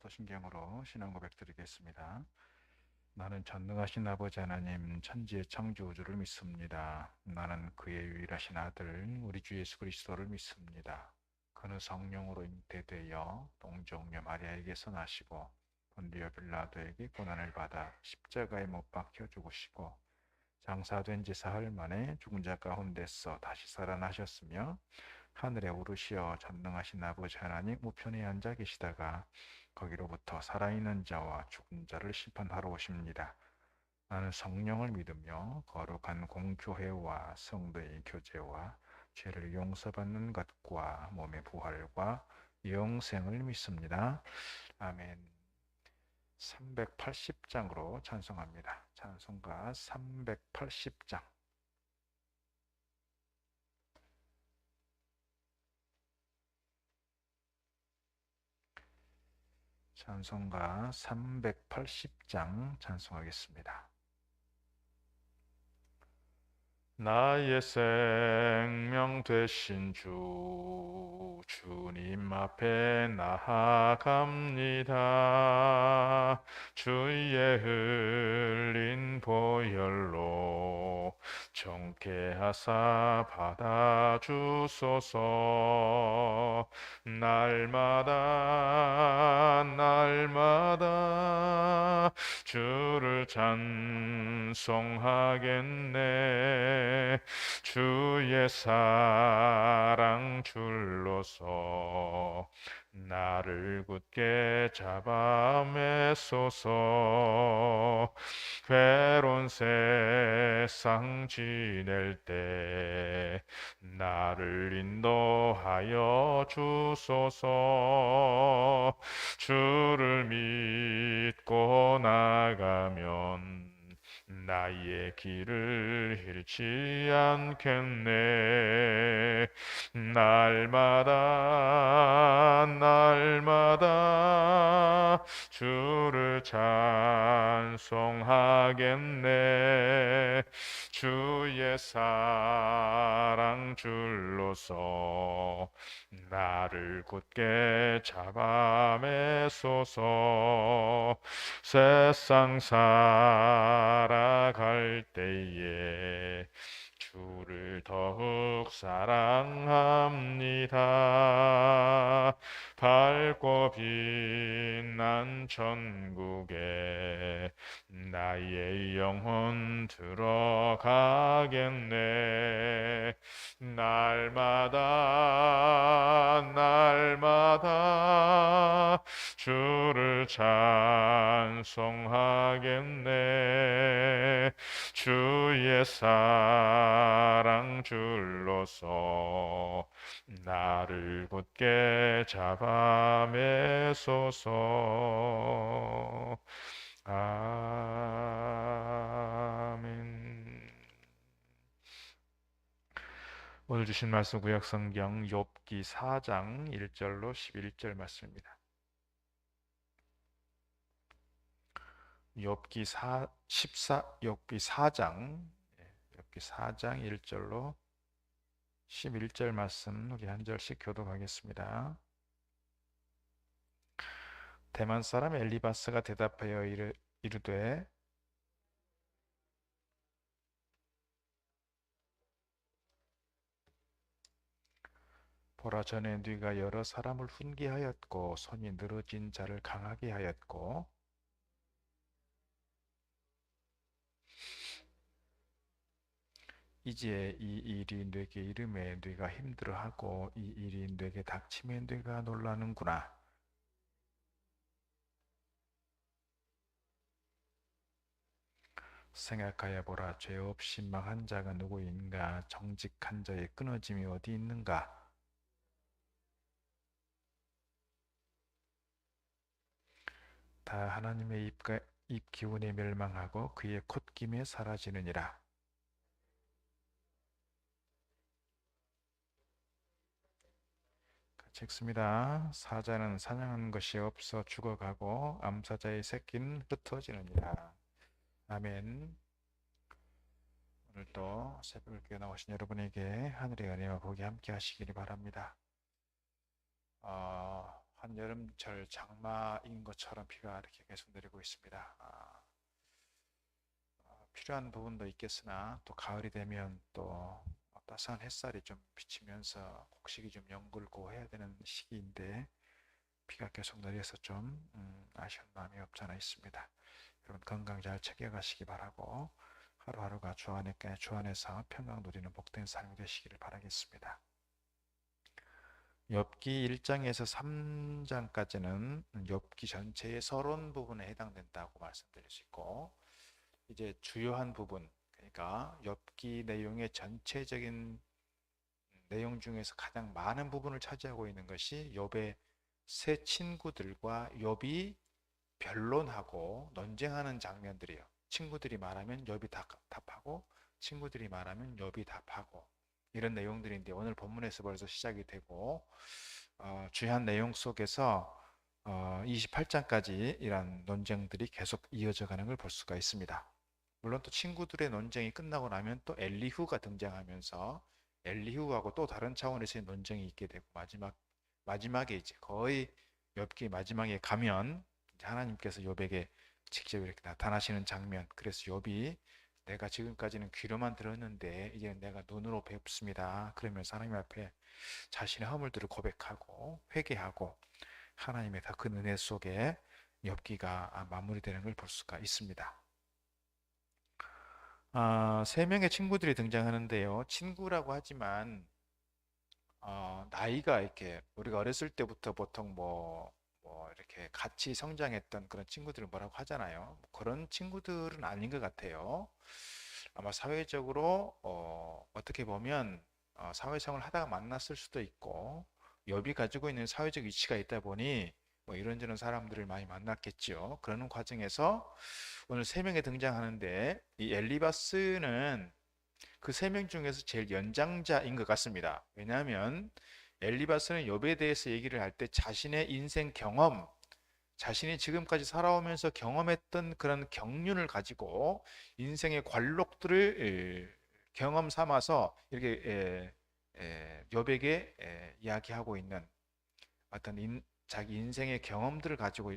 사도신경으로 신앙 고백 드리겠습니다. 나는 전능하신 아버지 하나님 천지의 창조주를 믿습니다. 나는 그의 유일하신 아들 우리 주 예수 그리스도를 믿습니다. 그는 성령으로 잉태되어 동정녀 마리아에게서 나시고 본디오 빌라도에게 고난을 받아 십자가에 못 박혀 죽으시고 장사된 지 사흘 만에 죽은 자 가운데서 다시 살아나셨으며 하늘에 오르시어 전능하신 아버지 하나님 우편에 앉아 계시다가 거기로부터 살아있는 자와 죽은 자를 심판하러 오십니다. 나는 성령을 믿으며 거룩한 공교회와 성도의 교제와 죄를 용서받는 것과 몸의 부활과 영생을 믿습니다. 아멘. 380장으로 찬송합니다. 찬송가 380장. 찬송가 380장 찬송하겠습니다. 나의 생명 되신 주님 앞에 나아갑니다. 주의 흘린 보혈로 정케 하사 받아주소서. 날마다 주를 찬송하겠네. 주의 사랑 줄로서 나를 굳게 잡아 매소서. 괴로운 세상 지낼 때 나를 인도하여 주소서. 주를 믿고 나가면 나의 길을 잃지 않겠네. 날마다 주를 찬송하겠네. 주의 사랑 줄로서 나를 굳게 잡아 매소서. 세상 살아갈 때에 주를 더욱 사랑합니다. 밝고 빛난 천국에 나의 영혼 들어가겠네. 날마다 주를 찬송하겠네. 주의 사랑 줄로서 나를 굳게 잡아 매소서. 아멘. 오늘 주신 말씀 구약성경 욥기 4장 1절로 11절 말씀입니다. 욥기 4장 1절로 11절 말씀 우리 한 절씩 교독하겠습니다. 대만 사람 엘리바스가 대답하여 이르되 보라, 전에 네가 여러 사람을 훈계하였고 손이 늘어진 자를 강하게 하였고 이제 이 일이 네게 이름에 네가 힘들어하고 이 일이 네게 닥치면 네가 놀라는구나. 생각하여 보라, 죄 없이 망한 자가 누구인가? 정직한 자의 끊어짐이 어디 있는가? 다 하나님의 입 기운에 멸망하고 그의 콧김에 사라지느니라. 같이 읽습니다. 사자는 사냥하는 것이 없어 죽어가고 암사자의 새끼는 흩어지느니라. 아멘. 오늘도 새벽에 나오신 여러분에게 하늘의 은혜와 복이 함께 하시기를 바랍니다. 한여름철 장마인 것처럼 비가 이렇게 계속 내리고 있습니다. 필요한 부분도 있겠으나 또 가을이 되면 또 따스한 햇살이 좀 비치면서 곡식이 좀 연글고 해야 되는 시기인데 비가 계속 내려서 좀 아쉬운 마음이 없지 않아 있습니다. 여러분 건강 잘 챙겨가시기 바라고 하루하루가 주 안에서 평강 누리는 복된 삶이 되시기를 바라겠습니다. 욥기 1장에서 3장까지는 욥기 전체의 서론 부분에 해당된다고 말씀드릴 수 있고, 이제 주요한 부분, 그러니까 욥기 내용의 전체적인 내용 중에서 가장 많은 부분을 차지하고 있는 것이 욥의 세 친구들과 욥이 변론하고 논쟁하는 장면들이에요. 친구들이 말하면 욥이 답하고 친구들이 말하면 욥이 답하고 이런 내용들인데, 오늘 본문에서 벌써 시작이 되고 주요한 내용 속에서 28장까지 이런 논쟁들이 계속 이어져 가는 걸 볼 수가 있습니다. 물론 또 친구들의 논쟁이 끝나고 나면 또 엘리후가 등장하면서 엘리후하고 또 다른 차원에서의 논쟁이 있게 되고, 마지막에 이제 거의 욥기 마지막에 가면 하나님께서 욥에게 직접 이렇게 나타나시는 장면. 그래서 욥이 내가 지금까지는 귀로만 들었는데 이제 내가 눈으로 뵙습니다. 그러면서 하나님 앞에 자신의 허물들을 고백하고 회개하고 하나님의 다 큰 은혜 속에 욥기가 마무리되는 걸 볼 수가 있습니다. 세 명의 친구들이 등장하는데요. 친구라고 하지만 나이가 이렇게 우리가 어렸을 때부터 보통 뭐 이렇게 같이 성장했던 그런 친구들을 뭐라고 하잖아요. 그런 친구들은 아닌 것 같아요. 아마 사회적으로 어떻게 보면 사회생활을 하다가 만났을 수도 있고, 욥이 가지고 있는 사회적 위치가 있다 보니 뭐 이런저런 사람들을 많이 만났겠죠. 그러는 과정에서 오늘 세 명이 등장하는데, 이 엘리바스는 그 세 명 중에서 제일 연장자인 것 같습니다. 왜냐하면 엘리바스는 욥에 대해서 얘기를 할 때 자신의 인생 경험, 자신이 지금까지 살아오면서 경험했던 그런 경륜을 가지고 인생의 관록들을 경험 삼아서 이렇게 욥에게 이야기하고 있는 어떤 자기 인생의 경험들을 가지고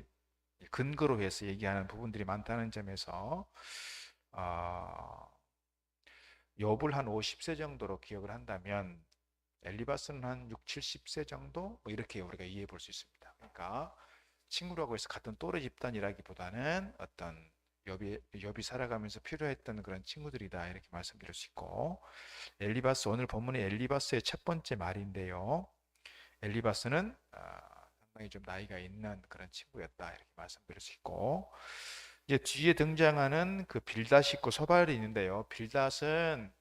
근거로 해서 얘기하는 부분들이 많다는 점에서 욥을 한 50세 정도로 기억을 한다면 엘리바스는 한 6, 70세 정도 뭐 이렇게 우리가 이해해 볼 수 있습니다. 그러니까 친구라고 해서 같은 또래 집단이라기보다는 어떤 욥이 살아가면서 필요했던 그런 친구들이다, 이렇게 말씀드릴 수 있고, 오늘 본문의 엘리바스의 첫 번째 말인데요. 엘리바스는 상당히 좀 나이가 있는 그런 친구였다, 이렇게 말씀드릴 수 있고, 이제 뒤에 등장하는 그 빌닷이 있고 소발이 있는데요. 빌닷은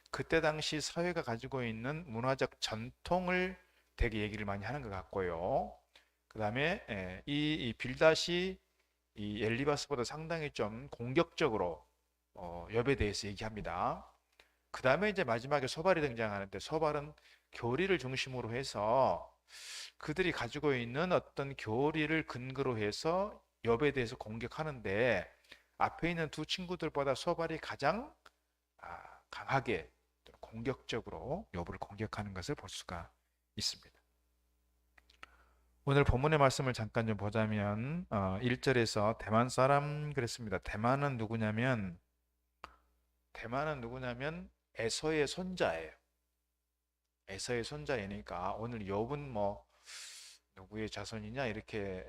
그때 당시 사회가 가지고 있는 문화적 전통을 되게 얘기를 많이 하는 것 같고요. 그 다음에 이 빌닷이 이 엘리바스보다 상당히 좀 공격적으로 욥에 대해서 얘기합니다. 그 다음에 이제 마지막에 소발이 등장하는데, 소발은 교리를 중심으로 해서 그들이 가지고 있는 어떤 교리를 근거로 해서 욥에 대해서 공격하는데, 앞에 있는 두 친구들보다 소발이 가장 강하게 공격적으로 욥을 공격하는 것을 볼 수가 있습니다. 오늘 본문의 말씀을 잠깐 좀 보자면 1절에서 대만 사람 그랬습니다. 대만은 누구냐면 에서의 손자예요. 에서의 손자이니까 오늘 욥은 뭐 누구의 자손이냐 이렇게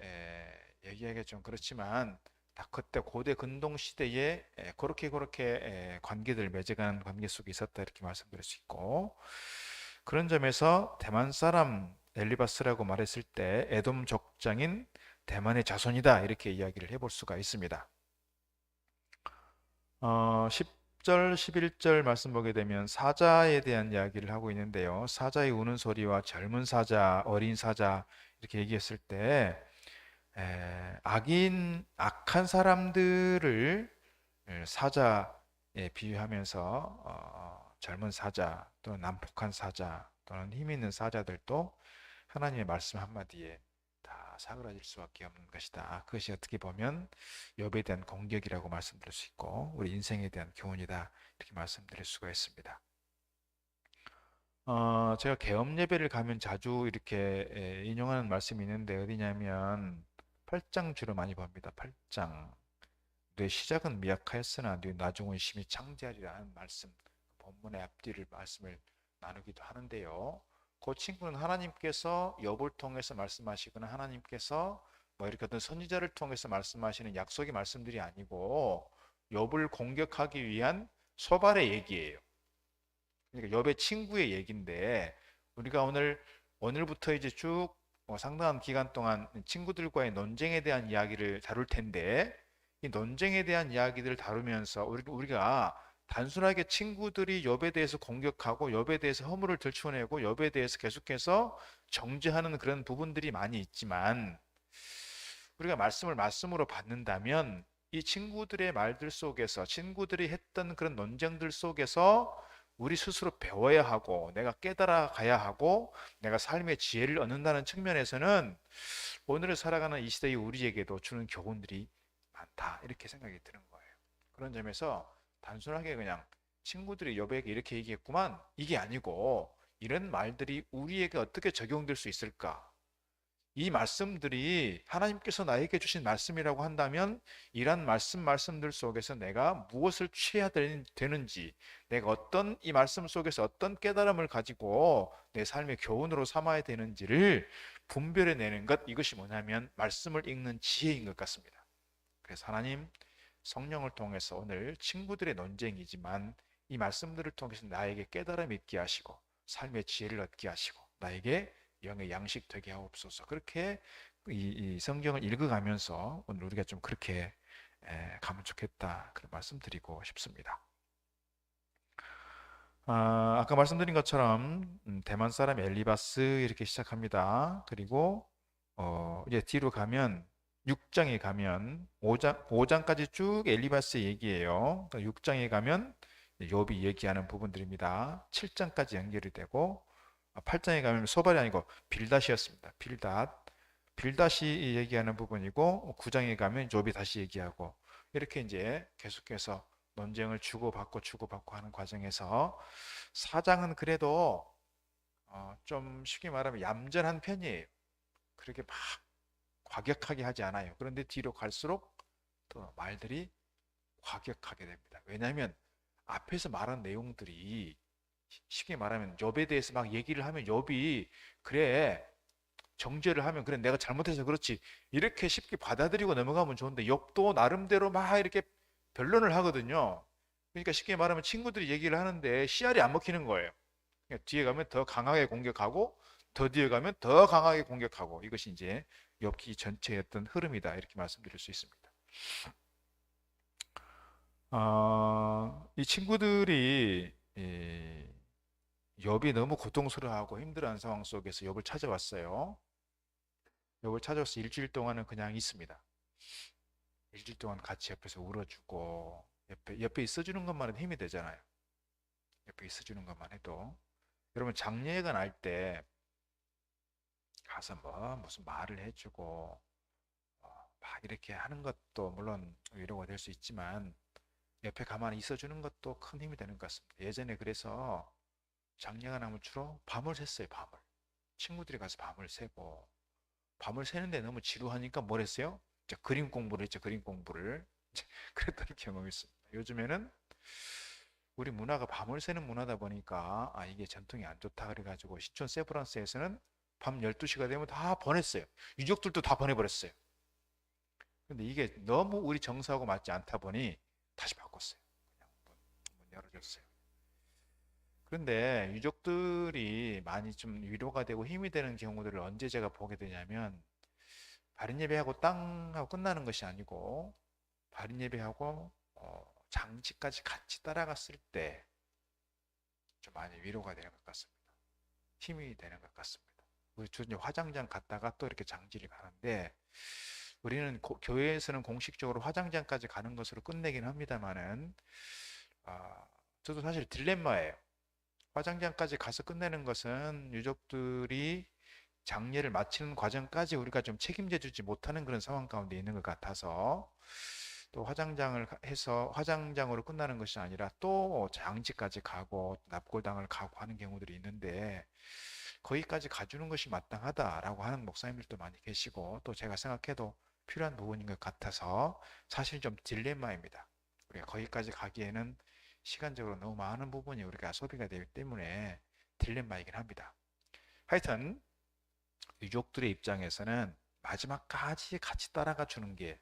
얘기하기가 좀 그렇지만, 다 그때 고대 근동 시대에 그렇게 관계들 맺어가는 관계 속에 있었다, 이렇게 말씀드릴 수 있고, 그런 점에서 대만 사람 엘리바스라고 말했을 때 에돔 족장인 대만의 자손이다, 이렇게 이야기를 해볼 수가 있습니다. 10절, 11절 말씀 보게 되면 사자에 대한 이야기를 하고 있는데요. 사자의 우는 소리와 젊은 사자, 어린 사자 이렇게 얘기했을 때 악한 사람들을 사자에 비유하면서 젊은 사자 또는 난폭한 사자 또는 힘 있는 사자들도 하나님의 말씀 한마디에 다 사그라질 수밖에 없는 것이다. 그것이 어떻게 보면 욥에 대한 공격이라고 말씀드릴 수 있고 우리 인생에 대한 교훈이다, 이렇게 말씀드릴 수가 있습니다. 제가 개업 예배를 가면 자주 이렇게 인용하는 말씀이 있는데 어디냐면 8장 주로 많이 봅니다. 8장. 내 시작은 미약하였으나 네 나중은 심히 창대하리라는 말씀. 본문의 앞뒤를 말씀을 나누기도 하는데요. 그 친구는 하나님께서 욥을 통해서 말씀하시거나 하나님께서 뭐 이렇게 어떤 선지자를 통해서 말씀하시는 약속의 말씀들이 아니고 욥을 공격하기 위한 소발의 얘기예요. 그러니까 욥의 친구의 얘기인데 우리가 오늘부터 이제 쭉 상당한 기간 동안 친구들과의 논쟁에 대한 이야기를 다룰 텐데 이 논쟁에 대한 이야기들을 다루면서 우리가 단순하게 친구들이 욥에 대해서 공격하고 욥에 대해서 허물을 들춰내고 욥에 대해서 계속해서 정죄하는 그런 부분들이 많이 있지만 우리가 말씀을 말씀으로 받는다면 이 친구들의 말들 속에서 친구들이 했던 그런 논쟁들 속에서 우리 스스로 배워야 하고 내가 깨달아 가야 하고 내가 삶의 지혜를 얻는다는 측면에서는 오늘을 살아가는 이 시대의 우리에게도 주는 교훈들이 많다 이렇게 생각이 드는 거예요. 그런 점에서 단순하게 그냥 친구들이 여배에게 이렇게 얘기했구만 이게 아니고 이런 말들이 우리에게 어떻게 적용될 수 있을까? 이 말씀들이 하나님께서 나에게 주신 말씀이라고 한다면 이러한 말씀들 속에서 내가 무엇을 취해야 되는지 내가 어떤 이 말씀 속에서 어떤 깨달음을 가지고 내 삶의 교훈으로 삼아야 되는지를 분별해내는 것 이것이 뭐냐면 말씀을 읽는 지혜인 것 같습니다. 그래서 하나님 성령을 통해서 오늘 친구들의 논쟁이지만 이 말씀들을 통해서 나에게 깨달음 있게 하시고 삶의 지혜를 얻게 하시고 나에게 영의 양식 되게 하옵소서. 그렇게 이 성경을 읽어가면서 오늘 우리가 좀 그렇게 가면 좋겠다 그런 말씀드리고 싶습니다. 아까 말씀드린 것처럼 대만 사람 엘리바스 이렇게 시작합니다. 그리고 이제 뒤로 가면 6장에 가면 5장까지 쭉 엘리바스 얘기예요. 6장에 가면 욥이 얘기하는 부분들입니다. 7장까지 연결이 되고 8장에 가면 소발이 아니고 빌닷이었습니다. 빌닷이 얘기하는 부분이고 9장에 가면 욥이 다시 얘기하고 이렇게 이제 계속해서 논쟁을 주고받고 하는 과정에서 4장은 그래도 좀 쉽게 말하면 얌전한 편이에요. 그렇게 막 과격하게 하지 않아요. 그런데 뒤로 갈수록 또 말들이 과격하게 됩니다. 왜냐하면 앞에서 말한 내용들이 쉽게 말하면 욥에 대해서 막 얘기를 하면 욥이 그래 정죄를 하면 그래 내가 잘못해서 그렇지 이렇게 쉽게 받아들이고 넘어가면 좋은데 욥도 나름대로 막 이렇게 변론을 하거든요. 그러니까 쉽게 말하면 친구들이 얘기를 하는데 씨알이 안 먹히는 거예요. 그러니까 뒤에 가면 더 강하게 공격하고 더 뒤에 가면 더 강하게 공격하고 이것이 이제 욥기 전체의 어떤 흐름이다 이렇게 말씀드릴 수 있습니다. 이 친구들이 욥이 너무 고통스러워하고 힘들어하는 상황 속에서 욥을 찾아왔어요. 욥을 찾아와서 일주일 동안은 그냥 있습니다. 일주일 동안 같이 옆에서 울어주고 옆에 있어주는 것만 해도 힘이 되잖아요. 옆에 있어주는 것만 해도 여러분 장례가 날 때 가서 뭐 무슨 말을 해주고 막 이렇게 하는 것도 물론 위로가 될 수 있지만 옆에 가만히 있어주는 것도 큰 힘이 되는 것 같습니다. 예전에 그래서 장례가 나면 주로 밤을 샜어요. 밤을 친구들이 가서 밤을 새고 밤을 새는데 너무 지루하니까 뭘 했어요? 그림 공부를 했죠. 그림 공부를 그랬던 경험이 있습니다. 요즘에는 우리 문화가 밤을 새는 문화다 보니까 이게 전통이 안 좋다 그래가지고 시촌 세브란스에서는 밤 12시가 되면 다 보냈어요. 유족들도 다 보내버렸어요. 근데 이게 너무 우리 정서하고 맞지 않다 보니 다시 바꿨어요. 그냥 문 열어줬어요. 그런데 유족들이 많이 좀 위로가 되고 힘이 되는 경우들을 언제 제가 보게 되냐면 발인 예배하고 땅 하고 끝나는 것이 아니고 발인 예배하고 장지까지 같이 따라갔을 때 좀 많이 위로가 되는 것 같습니다. 힘이 되는 것 같습니다. 우리 주로 화장장 갔다가 또 이렇게 장지를 가는데 우리는 교회에서는 공식적으로 화장장까지 가는 것으로 끝내긴 합니다만은 저도 사실 딜레마예요. 화장장까지 가서 끝내는 것은 유족들이 장례를 마치는 과정까지 우리가 좀 책임져 주지 못하는 그런 상황 가운데 있는 것 같아서 또 화장장을 해서 화장장으로 끝나는 것이 아니라 또 장지까지 가고 납골당을 가고 하는 경우들이 있는데, 거기까지 가주는 것이 마땅하다라고 하는 목사님들도 많이 계시고, 또 제가 생각해도 필요한 부분인 것 같아서 사실 좀 딜레마입니다. 우리가 거기까지 가기에는 시간적으로 너무 많은 부분이 우리가 소비가 되기 때문에 딜레마이긴 합니다. 하여튼 유족들의 입장에서는 마지막까지 같이 따라가 주는 게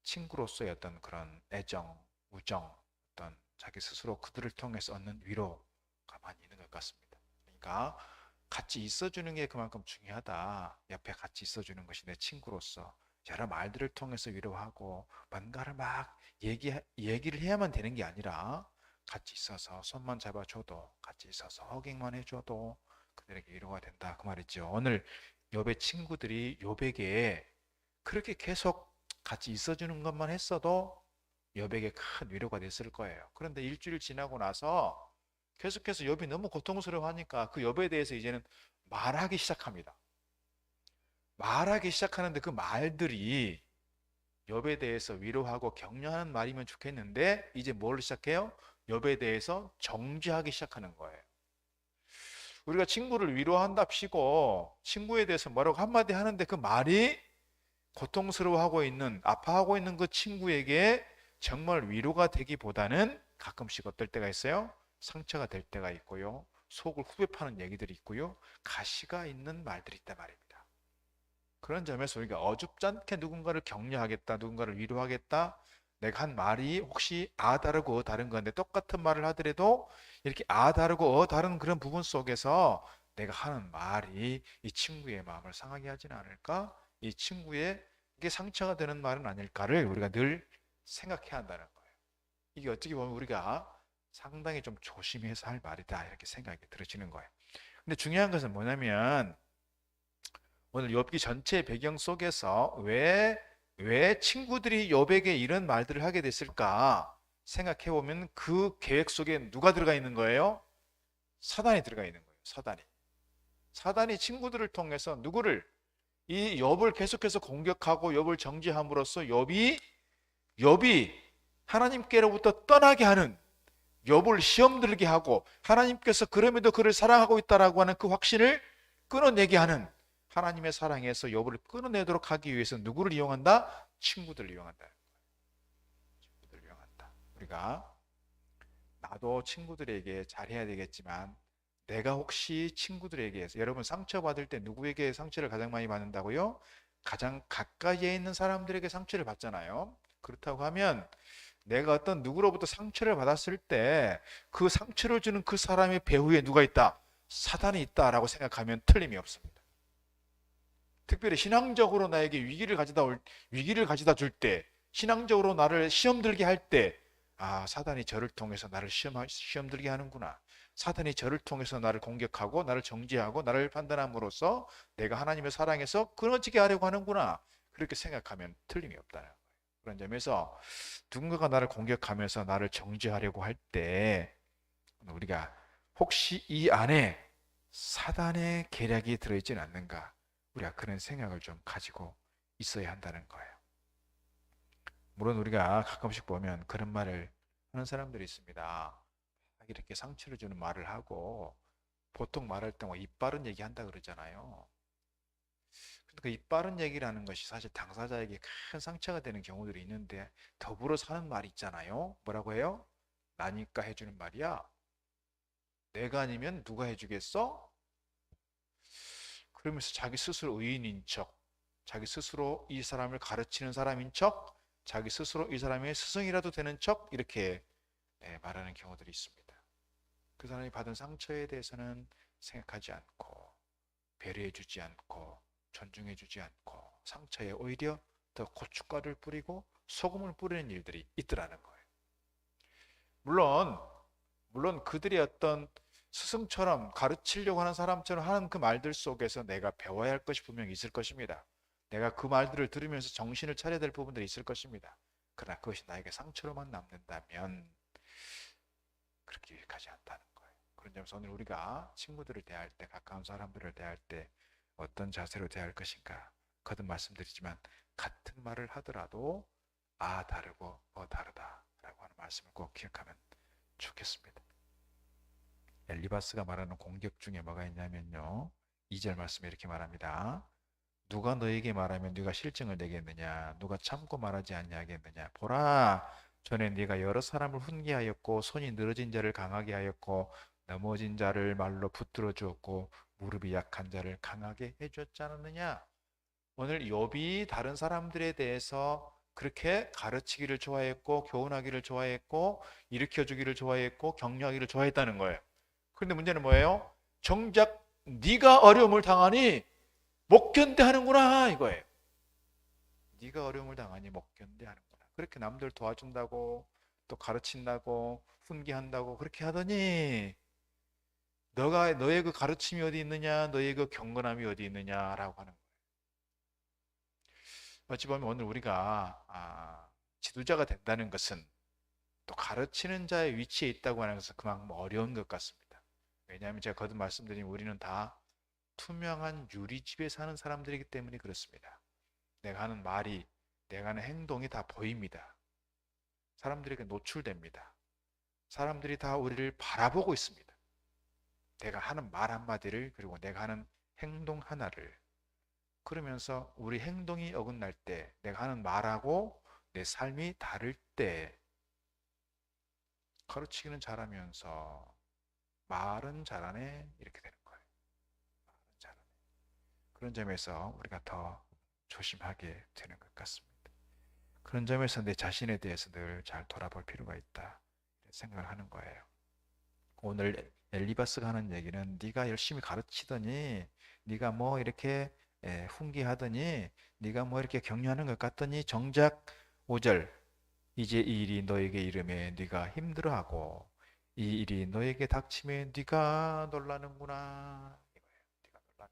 친구로서의 어떤 그런 애정, 우정, 어떤 자기 스스로 그들을 통해서 얻는 위로가 많이 있는 것 같습니다. 그러니까 같이 있어주는 게 그만큼 중요하다. 옆에 같이 있어주는 것이 내 친구로서 여러 말들을 통해서 위로하고 뭔가를 막 얘기를 해야만 되는 게 아니라 같이 있어서 손만 잡아줘도, 같이 있어서 허깅만 해줘도 그들에게 위로가 된다, 그 말이죠. 오늘 욥의 친구들이 욥에게 그렇게 계속 같이 있어주는 것만 했어도 욥에게 큰 위로가 됐을 거예요. 그런데 일주일 지나고 나서 계속해서 욥이 너무 고통스러워하니까 그 욥에 대해서 이제는 말하기 시작합니다. 말하기 시작하는데 그 말들이 욥에 대해서 위로하고 격려하는 말이면 좋겠는데, 이제 뭘 시작해요? 욥에 대해서 정죄하기 시작하는 거예요. 우리가 친구를 위로한답시고 친구에 대해서 뭐라고 한마디 하는데 그 말이 고통스러워하고 있는, 아파하고 있는 그 친구에게 정말 위로가 되기보다는 가끔씩 어떨 때가 있어요? 상처가 될 때가 있고요. 속을 후벼 파는 얘기들이 있고요. 가시가 있는 말들이 있단 말입니다. 그런 점에서 우리가 어줍지 않게 누군가를 격려하겠다, 누군가를 위로하겠다, 내가 한 말이 혹시 아 다르고 다른 건데 똑같은 말을 하더라도 이렇게 아 다르고 다른 그런 부분 속에서 내가 하는 말이 이 친구의 마음을 상하게 하지는 않을까? 이 친구에게 상처가 되는 말은 아닐까를 우리가 늘 생각해야 한다는 거예요. 이게 어떻게 보면 우리가 상당히 좀 조심해서 할 말이다, 이렇게 생각이 들어지는 거예요. 근데 중요한 것은 뭐냐면, 오늘 욥기 전체 배경 속에서 왜 친구들이 욥에게 이런 말들을 하게 됐을까 생각해 보면 그 계획 속에 누가 들어가 있는 거예요? 사단이 들어가 있는 거예요. 사단이 친구들을 통해서 누구를, 이 욥을 계속해서 공격하고 욥을 정죄함으로써 욥이 하나님께로부터 떠나게 하는, 욥을 시험 들게 하고 하나님께서 그럼에도 그를 사랑하고 있다라고 하는 그 확신을 끊어내게 하는, 하나님의 사랑에서 욥을 끊어내도록 하기 위해서 누구를 이용한다? 친구들을 이용한다. 친구들을 이용한다. 우리가 나도 친구들에게 잘해야 되겠지만, 내가 혹시 친구들에게, 여러분 상처받을 때 누구에게 상처를 가장 많이 받는다고요? 가장 가까이에 있는 사람들에게 상처를 받잖아요. 그렇다고 하면 내가 어떤 누구로부터 상처를 받았을 때 그 상처를 주는 그 사람의 배후에 누가 있다? 사단이 있다라고 생각하면 틀림이 없습니다. 특별히 신앙적으로 나에게 위기를 가져다 줄 때, 신앙적으로 나를 시험 들게 할 때, 아, 사단이 저를 통해서 나를 시험 들게 하는구나. 사단이 저를 통해서 나를 공격하고 나를 정죄하고 나를 판단함으로써 내가 하나님의 사랑에서 끊어지게 하려고 하는구나. 그렇게 생각하면 틀림이 없다는 거예요. 그런 점에서 누군가가 나를 공격하면서 나를 정죄하려고 할 때 우리가 혹시 이 안에 사단의 계략이 들어있지는 않는가, 우리가 그런 생각을 좀 가지고 있어야 한다는 거예요. 물론 우리가 가끔씩 보면 그런 말을 하는 사람들이 있습니다. 이렇게 상처를 주는 말을 하고 보통 말할 때 입 바른 얘기 한다 그러잖아요. 그 입 바른 얘기라는 것이 사실 당사자에게 큰 상처가 되는 경우들이 있는데, 더불어 사는 말이 있잖아요. 뭐라고 해요? 나니까 해주는 말이야. 내가 아니면 누가 해주겠어? 그러면서 자기 스스로 의인인 척, 자기 스스로 이 사람을 가르치는 사람인 척, 자기 스스로 이 사람의 스승이라도 되는 척, 이렇게 말하는 경우들이 있습니다. 그 사람이 받은 상처에 대해서는 생각하지 않고, 배려해주지 않고, 존중해주지 않고, 상처에 오히려 더 고춧가루를 뿌리고 소금을 뿌리는 일들이 있더라는 거예요. 물론 그들이 어떤 스승처럼 가르치려고 하는 사람처럼 하는 그 말들 속에서 내가 배워야 할 것이 분명히 있을 것입니다. 내가 그 말들을 들으면서 정신을 차려야 될 부분들이 있을 것입니다. 그러나 그것이 나에게 상처로만 남는다면 그렇게 유익하지 않다는 거예요. 그런 점에서 오늘 우리가 친구들을 대할 때, 가까운 사람들을 대할 때 어떤 자세로 대할 것인가, 거듭 말씀드리지만 같은 말을 하더라도 다르고 다르다라고 하는 말씀을 꼭 기억하면 좋겠습니다. 엘리바스가 말하는 공격 중에 뭐가 있냐면요. 2절 말씀에 이렇게 말합니다. 누가 너에게 말하면 네가 실증을 내겠느냐? 누가 참고 말하지 아니하겠느냐? 보라, 전에 네가 여러 사람을 훈계하였고 손이 늘어진 자를 강하게 하였고 넘어진 자를 말로 붙들어 주었고 무릎이 약한 자를 강하게 해주었지 않았느냐? 오늘 욥이 다른 사람들에 대해서 그렇게 가르치기를 좋아했고 교훈하기를 좋아했고 일으켜주기를 좋아했고 격려하기를 좋아했다는 거예요. 그런데 문제는 뭐예요? 정작 네가 어려움을 당하니 못 견뎌하는구나 이거예요. 네가 어려움을 당하니 못 견뎌하는구나. 그렇게 남들 도와준다고 또 가르친다고 훈계한다고 그렇게 하더니 너의 그 가르침이 어디 있느냐, 너의 그 경건함이 어디 있느냐라고 하는 거예요. 어찌 보면 오늘 우리가 지도자가 된다는 것은 또 가르치는 자의 위치에 있다고 하는 것은 그만큼 어려운 것 같습니다. 왜냐하면 제가 거듭 말씀드린 우리는 다 투명한 유리집에 사는 사람들이기 때문에 그렇습니다. 내가 하는 말이, 내가 하는 행동이 다 보입니다. 사람들에게 노출됩니다. 사람들이 다 우리를 바라보고 있습니다. 내가 하는 말 한마디를 그리고 내가 하는 행동 하나를 그러면서 우리 행동이 어긋날 때 내가 하는 말하고 내 삶이 다를 때 가르치기는 잘하면서 말은 잘하네 이렇게 되는 거예요. 말은 잘하네. 그런 점에서 우리가 더 조심하게 되는 것 같습니다. 그런 점에서 내 자신에 대해서 늘 잘 돌아볼 필요가 있다 생각을 하는 거예요. 오늘 엘리바스가 하는 얘기는 네가 열심히 가르치더니 네가 뭐 이렇게 훈계하더니 네가 뭐 이렇게 격려하는 것 같더니 정작 5절 이제 이 일이 너에게 이름에 네가 힘들어하고 이 일이 너에게 닥치면 네가 놀라는구나 이거예요. 네가 놀라는구나.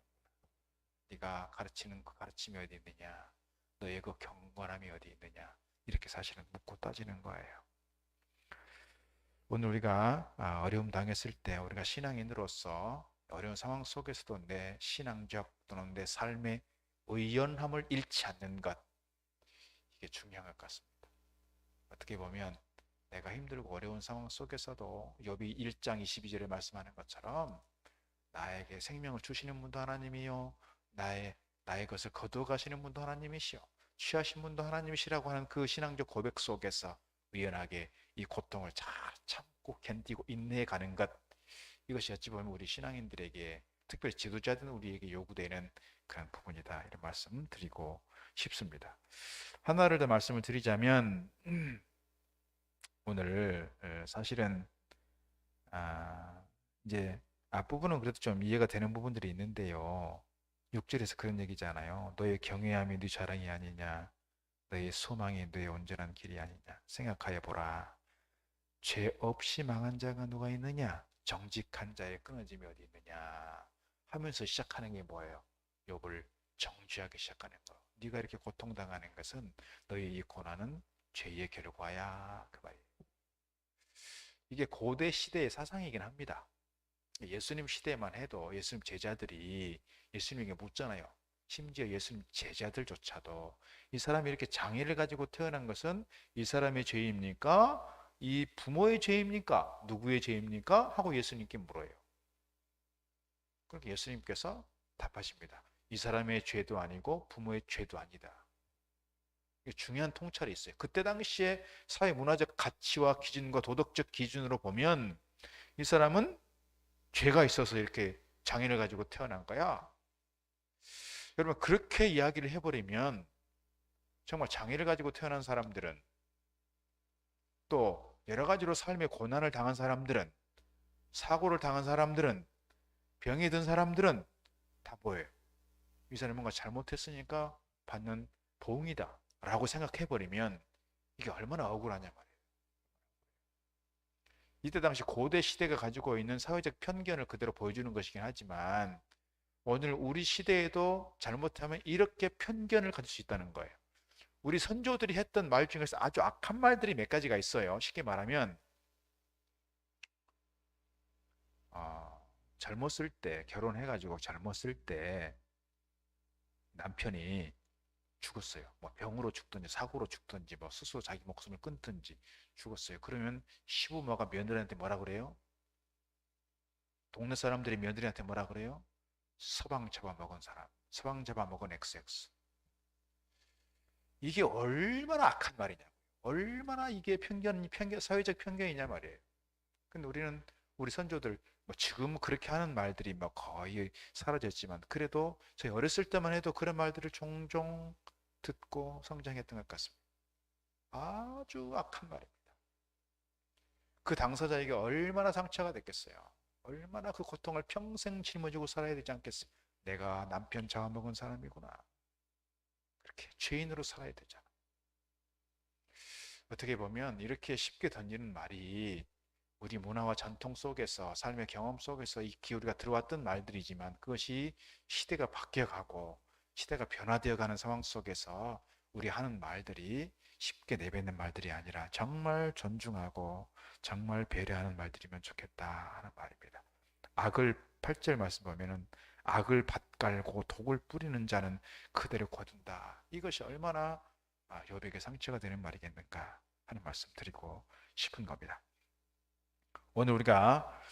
네가 가르치는 그 가르침이 어디 있느냐? 너의 그 경건함이 어디 있느냐? 이렇게 사실은 묻고 따지는 거예요. 오늘 우리가 어려움 당했을 때 우리가 신앙인으로서 어려운 상황 속에서도 내 신앙적 또는 내 삶의 의연함을 잃지 않는 것 이게 중요한 것 같습니다. 어떻게 보면 내가 힘들고 어려운 상황 속에서도 욥이 1장 22절에 말씀하는 것처럼 나에게 생명을 주시는 분도 하나님이요 나의 것을 거두어 가시는 분도 하나님이시요 취하신 분도 하나님이시라고 하는 그 신앙적 고백 속에서 의연하게 이 고통을 잘 참고 견디고 인내해 가는 것 이것이 어찌 보면 우리 신앙인들에게 특별히 지도자들 우리에게 요구되는 그런 부분이다 이런 말씀 드리고 싶습니다. 하나를 더 말씀을 드리자면 오늘 사실은 이제 앞부분은 그래도 좀 이해가 되는 부분들이 있는데요. 6절에서 그런 얘기잖아요. 너의 경외함이 네 자랑이 아니냐. 너의 소망이 너의 온전한 길이 아니냐. 생각하여 보라. 죄 없이 망한 자가 누가 있느냐? 정직한 자의 끊어짐이 어디 있느냐? 하면서 시작하는 게 뭐예요? 욥을 정죄하기 시작하는 거. 네가 이렇게 고통당하는 것은 너의 이 고난은 죄의 결과야. 그 말이에요. 이게 고대 시대의 사상이긴 합니다. 예수님 시대만 해도 예수님 제자들이 예수님에게 묻잖아요. 심지어 예수님 제자들조차도 이 사람이 이렇게 장애를 가지고 태어난 것은 이 사람의 죄입니까? 이 부모의 죄입니까? 누구의 죄입니까? 하고 예수님께 물어요. 그렇게 예수님께서 답하십니다. 이 사람의 죄도 아니고 부모의 죄도 아니다. 중요한 통찰이 있어요. 그때 당시에 사회 문화적 가치와 기준과 도덕적 기준으로 보면 이 사람은 죄가 있어서 이렇게 장애를 가지고 태어난 거야. 여러분 그렇게 이야기를 해버리면 정말 장애를 가지고 태어난 사람들은 또 여러 가지로 삶의 고난을 당한 사람들은 사고를 당한 사람들은 병이 든 사람들은 다 뭐예요? 이 사람이 뭔가 잘못했으니까 받는 보응이다 라고 생각해버리면 이게 얼마나 억울하냐 말이에요. 이때 당시 고대 시대가 가지고 있는 사회적 편견을 그대로 보여주는 것이긴 하지만 오늘 우리 시대에도 잘못하면 이렇게 편견을 가질 수 있다는 거예요. 우리 선조들이 했던 말 중에서 아주 악한 말들이 몇 가지가 있어요. 쉽게 말하면 젊었을 때 결혼해가지고 젊었을 때 남편이 죽었어요. 뭐 병으로 죽든지 사고로 죽든지 뭐 스스로 자기 목숨을 끊든지 죽었어요. 그러면 시부모가 며느리한테 뭐라 그래요? 동네 사람들이 며느리한테 뭐라 그래요? 서방 잡아먹은 사람, 서방 잡아먹은 XX. 이게 얼마나 악한 말이냐고요. 얼마나 이게 사회적 편견이냐 말이에요. 근데 우리 선조들, 뭐 지금 그렇게 하는 말들이 뭐 거의 사라졌지만, 그래도 저희 어렸을 때만 해도 그런 말들을 종종 듣고 성장했던 것 같습니다. 아주 악한 말입니다. 그 당사자에게 얼마나 상처가 됐겠어요. 얼마나 그 고통을 평생 짊어지고 살아야 되지 않겠어요. 내가 남편 잡아먹은 사람이구나. 그렇게 죄인으로 살아야 되잖아. 어떻게 보면 이렇게 쉽게 던지는 말이 우리 문화와 전통 속에서, 삶의 경험 속에서 익히 우리가 들어왔던 말들이지만, 그것이 시대가 바뀌어가고 시대가 변화되어 가는 상황 속에서 우리 하는 말들이 쉽게 내뱉는 말들이 아니라 정말 존중하고 정말 배려하는 말들이면 좋겠다 하는 말입니다. 악을 8절 말씀 보면은, 악을 밭갈고 독을 뿌리는 자는 그대로 거둔다. 이것이 얼마나 욥에게 상처가 되는 말이겠는가 하는 말씀 드리고 싶은 겁니다. 오늘 우리가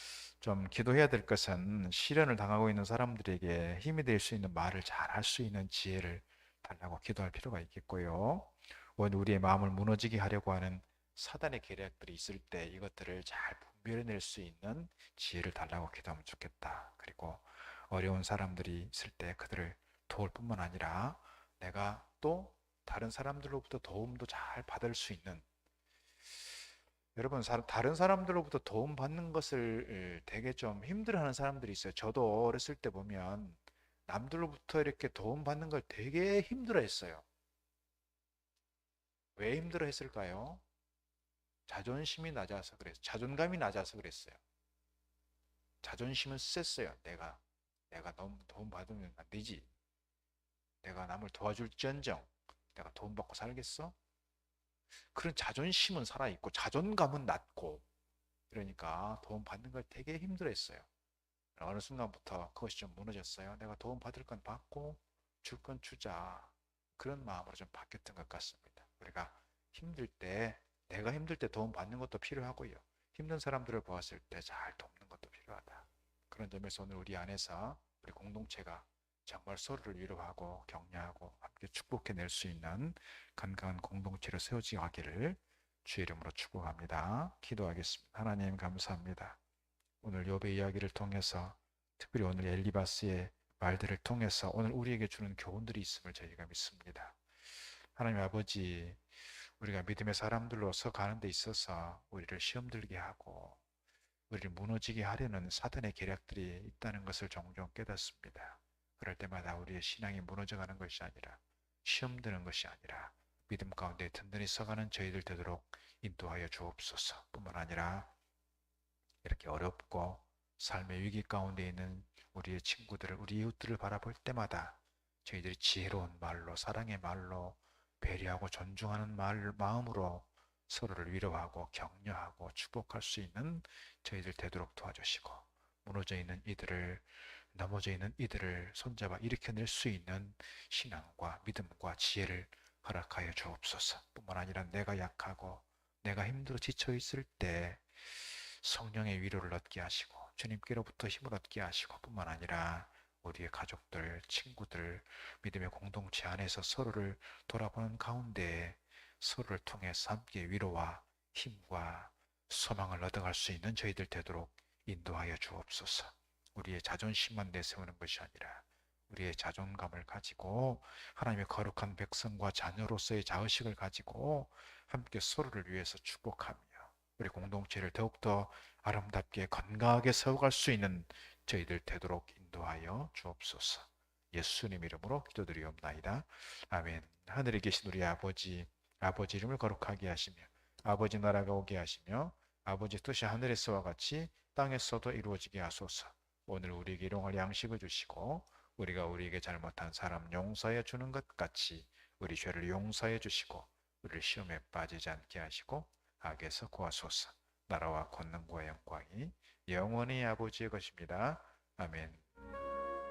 좀 기도해야 될 것은, 시련을 당하고 있는 사람들에게 힘이 될 수 있는 말을 잘 할 수 있는 지혜를 달라고 기도할 필요가 있겠고요. 오늘 우리의 마음을 무너지게 하려고 하는 사단의 계략들이 있을 때 이것들을 잘 분별해낼 수 있는 지혜를 달라고 기도하면 좋겠다. 그리고 어려운 사람들이 있을 때 그들을 도울 뿐만 아니라 내가 또 다른 사람들로부터 도움도 잘 받을 수 있는, 여러분, 다른 사람들로부터 도움받는 것을 되게 좀 힘들어하는 사람들이 있어요. 저도 어렸을 때 보면 남들로부터 이렇게 도움받는 걸 되게 힘들어했어요. 왜 힘들어했을까요? 자존심이 낮아서 그랬어요. 자존감이 낮아서 그랬어요. 자존심은 셌어요. 내가 너무 도움받으면 안 되지. 내가 남을 도와줄지언정 내가 도움받고 살겠어? 그런 자존심은 살아있고 자존감은 낮고, 그러니까 도움받는 걸 되게 힘들어했어요. 어느 순간부터 그것이 좀 무너졌어요. 내가 도움 받을 건 받고 줄 건 주자. 그런 마음으로 좀 바뀌었던 것 같습니다. 우리가 힘들 때, 내가 힘들 때 도움 받는 것도 필요하고요. 힘든 사람들을 보았을 때 잘 돕는 것도 필요하다. 그런 점에서 오늘 우리 안에서 우리 공동체가 정말 서로를 위로하고 격려하고 함께 축복해낼 수 있는 건강한 공동체로 세워지기를 주의 이름으로 축복합니다. 기도하겠습니다. 하나님 감사합니다. 오늘 욥의 이야기를 통해서, 특별히 오늘 엘리바스의 말들을 통해서 오늘 우리에게 주는 교훈들이 있음을 저희가 믿습니다. 하나님 아버지, 우리가 믿음의 사람들로서 가는 데 있어서 우리를 시험 들게 하고 우리를 무너지게 하려는 사단의 계략들이 있다는 것을 종종 깨닫습니다. 그럴 때마다 우리의 신앙이 무너져가는 것이 아니라, 시험 드는 것이 아니라 믿음 가운데 든든히 서가는 저희들 되도록 인도하여 주옵소서. 뿐만 아니라 이렇게 어렵고 삶의 위기 가운데 있는 우리의 친구들을, 우리 이웃들을 바라볼 때마다 저희들이 지혜로운 말로, 사랑의 말로, 배려하고 존중하는 마음으로 서로를 위로하고 격려하고 축복할 수 있는 저희들 되도록 도와주시고, 무너져 있는 이들을, 넘어져 있는 이들을 손잡아 일으켜낼 수 있는 신앙과 믿음과 지혜를 허락하여 주옵소서. 뿐만 아니라 내가 약하고 내가 힘들어 지쳐 있을 때 성령의 위로를 얻게 하시고 주님께로부터 힘을 얻게 하시고, 뿐만 아니라 우리의 가족들, 친구들, 믿음의 공동체 안에서 서로를 돌아보는 가운데 서로를 통해서 함께 위로와 힘과 소망을 얻어갈 수 있는 저희들 되도록 인도하여 주옵소서. 우리의 자존심만 내세우는 것이 아니라 우리의 자존감을 가지고 하나님의 거룩한 백성과 자녀로서의 자의식을 가지고 함께 서로를 위해서 축복하며 우리 공동체를 더욱더 아름답게 건강하게 세워갈 수 있는 저희들 되도록 인도하여 주옵소서. 예수님 이름으로 기도드리옵나이다. 아멘. 하늘에 계신 우리 아버지, 아버지 이름을 거룩하게 하시며 아버지 나라가 오게 하시며 아버지 뜻이 하늘에서와 같이 땅에서도 이루어지게 하소서. 오늘 우리에게 일용할 양식을 주시고 우리가 우리에게 잘못한 사람 용서해 주는 것 같이 우리 죄를 용서해 주시고 우리를 시험에 빠지지 않게 하시고 악에서 구하소서. 나라와 권능과 영광이 영원히 아버지의 것입니다. 아멘.